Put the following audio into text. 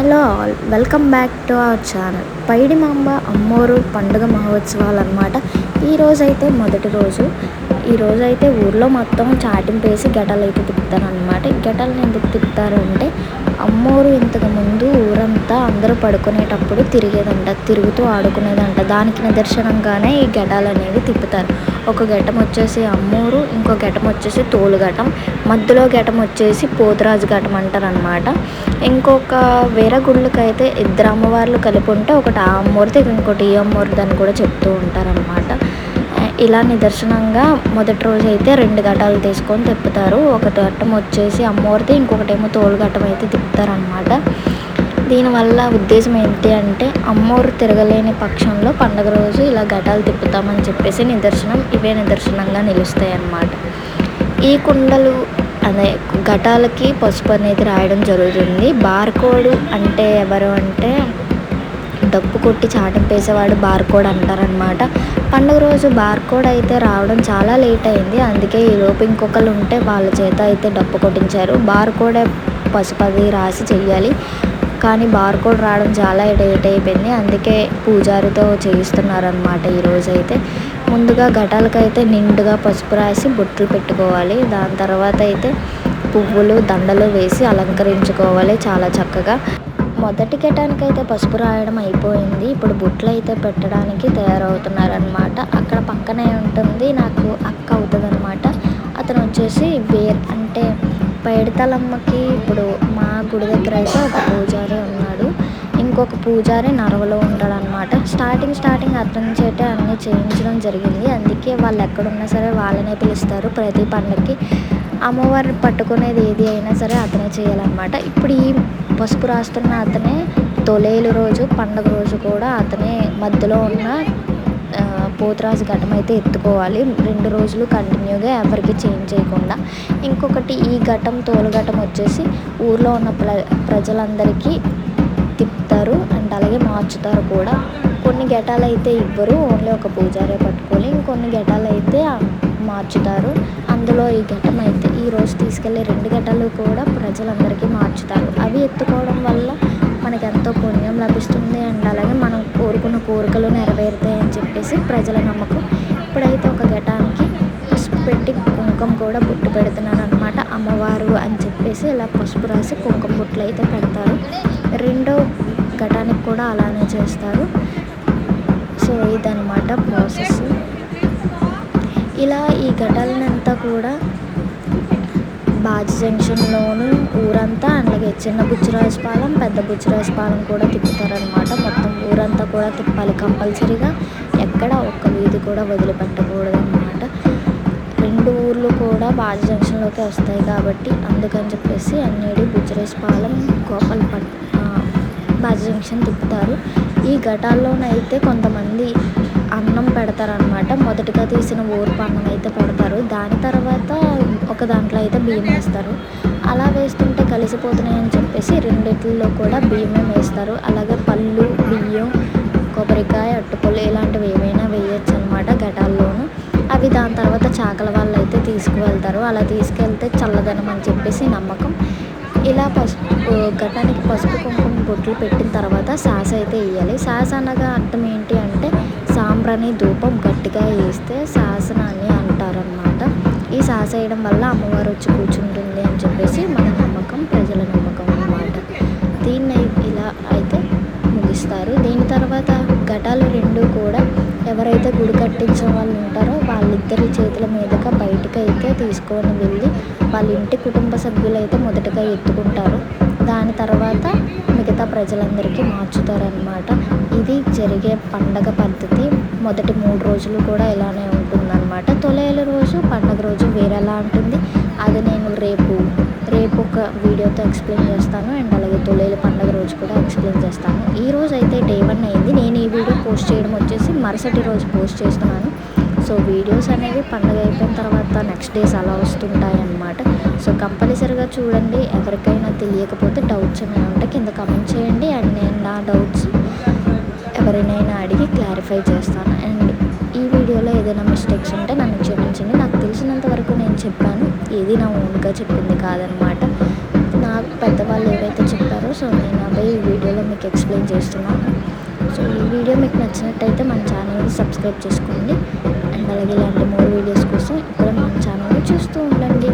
Hello all, welcome back to our channel. Paidimamba అమ్మోరు పండుగ మహోత్సవాలు అన్నమాట. ఈరోజైతే మొదటి రోజు. ఈరోజైతే ఊర్లో మొత్తం చాటింపేసి గెటలు అయితే తిప్పుతారనమాట. గెటల్ని ఎందుకు తిప్పుతారు అంటే అమ్మోరు ఇంతకు ముందు ఊరంతా అందరూ పడుకునేటప్పుడు తిరుగుతూ ఆడుకునేదంట. దానికి నిదర్శనంగానే ఈ గెటాలు అనేవి తిప్పుతారు. ఒక ఘటం వచ్చేసి అమ్మోరు, ఇంకో ఘటం వచ్చేసి తోలు ఘటం, మధ్యలో ఘటం వచ్చేసి పోతురాజు ఘటం అంటారు అనమాట. ఇంకొక వేరే గుళ్ళకైతే ఇద్దరు అమ్మవార్లు కలిపి ఉంటే ఒకటి ఆ అమ్మోరిది, ఇంకోటి ఈ అమ్మోరిది అని కూడా చెప్తూ ఉంటారనమాట. ఇలా నిదర్శనంగా మొదటి రోజు అయితే 2 ఘటాలు తీసుకొని తిప్పుతారు. ఒక ఘట్టం వచ్చేసి అమ్మవారిది, ఇంకొకటేమో తోలు ఘట్టం అయితే తిప్పుతారనమాట. దీనివల్ల ఉద్దేశం ఏంటి అంటే అమ్మవారు తిరగలేని పక్షంలో పండుగ రోజు ఇలా ఘటాలు తిప్పుతామని చెప్పేసి ఇవే నిదర్శనంగా నిలుస్తాయి అన్నమాట. ఈ కుండలు అదే ఘటాలకి పసుపు అనేది రాయడం జరుగుతుంది. బార్కోడ్ అంటే ఎవరు అంటే డప్పు కొట్టి చాటింపేసేవాడు బార్కోడ్ అంటారనమాట. పండుగ రోజు బార్కోడ్ అయితే రావడం చాలా లేట్ అయింది. అందుకే ఈలోపు ఇంకొకరు ఉంటే వాళ్ళ చేత అయితే డప్పు కొట్టించారు. బార్కోడే పసుపు అది రాసి చెయ్యాలి, కానీ బార్కోడ్ రావడం చాలా లేట్ అయిపోయింది. అందుకే పూజారితో చేయిస్తున్నారనమాట. ఈరోజు అయితే ముందుగా ఘటాలకైతే నిండుగా పసుపు రాసి బొట్లు పెట్టుకోవాలి. దాని తర్వాత అయితే పువ్వులు దండలు వేసి అలంకరించుకోవాలి చాలా చక్కగా. మొదటి ఘటానికైతే పసుపు రాయడం అయిపోయింది. ఇప్పుడు బొట్లు అయితే పెట్టడానికి తయారవుతున్నారనమాట. అక్కడ పక్కనే ఉంటుంది, నాకు అక్క అవుతుంది అనమాట. అతను వచ్చేసి అంటే పైడితలమ్మకి ఇప్పుడు మా గుడి దగ్గర అయితే ఒక పూజారి ఉన్నాడు, ఇంకొక పూజారి నరవలో ఉంటాడనమాట. స్టార్టింగ్ అతని చేతే అన్నీ చేయించడం జరిగింది. అందుకే వాళ్ళు ఎక్కడున్నా సరే వాళ్ళనే పిలుస్తారు. ప్రతి పండగకి అమ్మవారిని పట్టుకునేది ఏది అయినా సరే అతనే చేయాలన్నమాట. ఇప్పుడు ఈ పసుపు రాస్తున్న అతనే తొలేలు రోజు పండుగ రోజు కూడా అతనే మధ్యలో ఉన్న పోతురాజు ఘటం అయితే ఎత్తుకోవాలి. 2 రోజులు కంటిన్యూగా ఎవరికి చేంజ్ చేయకుండా. ఇంకొకటి ఈ ఘటం తోలు ఘటం వచ్చేసి ఊర్లో ఉన్న ప్రజలందరికీ తిప్పుతారు అండ్ అలాగే మార్చుతారు కూడా. కొన్ని ఘటాలు అయితే ఇవ్వరు, ఓన్లీ ఒక పూజారే పట్టుకోవాలి. ఇంకొన్ని ఘటాలు అయితే మార్చుతారు. అందులో ఈ ఘటం అయితే ఈరోజు తీసుకెళ్ళే 2 ఘటాలు కూడా ప్రజలందరికీ మార్చుతారు. అవి ఎత్తుకోవడం వల్ల మనకు ఎంతో పుణ్యం లభిస్తుంది అండ్ అలాగే మనం కోరుకున్న కోరికలు నెరవేరుతాయి అని చెప్పేసి ప్రజల నమ్మకం. ఇప్పుడైతే ఒక ఘటానికి పసుపు పెట్టి కుంకుమ కూడా బొట్టు పెడుతున్నారు అనమాట. అమ్మవారు అని చెప్పేసి ఇలా పసుపు రాసి కుంకుమ బొట్లు అయితే పెడతారు. రెండో ఘటానికి కూడా అలానే చేస్తారు. సో ఇదన్నమాట ప్రాసెస్. ఇలా ఈ ఘటాలనంతా కూడా బాజీ జంక్షన్లోను ఊరంతా, అలాగే చిన్న బుచ్చిరాజుపాలెం, పెద్ద బుచ్చిరాజుపాలెం కూడా తిప్పుతారనమాట. మొత్తం ఊరంతా కూడా తిప్పాలి కంపల్సరీగా. ఎక్కడ ఒక్క వీధి కూడా వదిలిపెట్టకూడదు అనమాట. 2 ఊర్లు కూడా బాజీ జంక్షన్లోకి వస్తాయి కాబట్టి అందుకని చెప్పేసి అన్నిటి బుచ్చిరాజుపాలెం, బాజీ జంక్షన్ తిప్పుతారు. ఈ ఘటాల్లోనైతే కొంతమంది అన్నం పెడతారనమాట. మొదటిగా తీసిన ఊర్పు అన్నం అయితే పెడతారు. దాని తర్వాత ఒక దాంట్లో అయితే బియ్యం వేస్తారు. అలా వేస్తుంటే కలిసిపోతున్నాయి అని చెప్పేసి 2 కూడా బియ్యమే వేస్తారు. అలాగే పళ్ళు, బియ్యం, కొబ్బరికాయ, అట్టుపళ్ళు ఇలాంటివి ఏమైనా వేయచ్చు అనమాట ఘటాల్లోనూ. అవి దాని తర్వాత చాకల వాళ్ళు అయితే తీసుకువెళ్తారు. అలా తీసుకెళ్తే చల్లదనం అని చెప్పేసి నమ్మకం. ఇలా ఘటానికి పసుపు కుంకుమ బొట్లు పెట్టిన తర్వాత సాస అయితే వేయాలి. సాస అనగా అర్థం ఏంటి అంటే సాంబ్రాణి ధూపం గట్టిగా వేస్తే శాసనాన్ని అంటారనమాట. ఈ సాస వేయడం వల్ల అమ్మవారు వచ్చి కూర్చుంటుంది అని చెప్పేసి మన నమ్మకం, ప్రజల నమ్మకం అన్నమాట. దీన్ని ఇలా అయితే ముగిస్తారు. దీని తర్వాత ఘటాలు 2 కూడా ఎవరైతే గుడి కట్టించిన వాళ్ళు ఉంటారో వాళ్ళిద్దరి చేతుల మీదుగా బయటకు అయితే తీసుకొని వెళ్ళి వాళ్ళ ఇంటి కుటుంబ సభ్యులు అయితే మొదటగా ఎత్తుకుంటారు. దాని తర్వాత మిగతా ప్రజలందరికీ మార్చుతారనమాట. ఇది జరిగే పండగ పద్ధతి. మొదటి 3 రోజులు కూడా ఇలానే ఉంటుందన్నమాట. తొలేలు రోజు పండగ రోజు వేరేలా ఉంటుంది. అది నేను రేపు ఒక వీడియోతో ఎక్స్ప్లెయిన్ చేస్తాను అండ్ అలాగే తొలేలు పండగ రోజు కూడా ఎక్స్ప్లెయిన్ చేస్తాను. ఈ రోజు అయితే Day 1 అయింది. నేను ఈ వీడియో పోస్ట్ చేయడం వచ్చేసి మరుసటి రోజు పోస్ట్ చేస్తున్నాను. సో వీడియోస్ అనేవి పండుగ అయిపోయిన తర్వాత నెక్స్ట్ డేస్ అలా వస్తుంటాయి అన్నమాట. సో కంపల్సరీగా చూడండి. ఎవరికైనా తెలియకపోతే డౌట్స్ ఏమైనా ఉంటే కింద కమెంట్ చేయండి అండ్ నేను నా డౌట్స్ ఎవరినైనా అడిగి క్లారిఫై చేస్తాను. అండ్ ఈ వీడియోలో ఏదైనా మిస్టేక్స్ ఉంటే నన్ను క్షమించండి. నాకు తెలిసినంత వరకు నేను చెప్పాను, ఏది నా ఓన్గా చెప్పింది కాదనమాట. నాకు పెద్దవాళ్ళు ఏవైతే చెప్పారో సో నేను అవే ఈ వీడియో మీకు ఎక్స్ప్లెయిన్ చేస్తున్నాను. సో ఈ వీడియో మీకు నచ్చినట్టయితే మన ఛానల్ని సబ్స్క్రైబ్ చేసుకోండి. అండ్ అలాగే ఇలాంటి మోర్ వీడియోస్ కోసం ఇక్కడ మన ఛానల్ని చూస్తూ ఉండండి.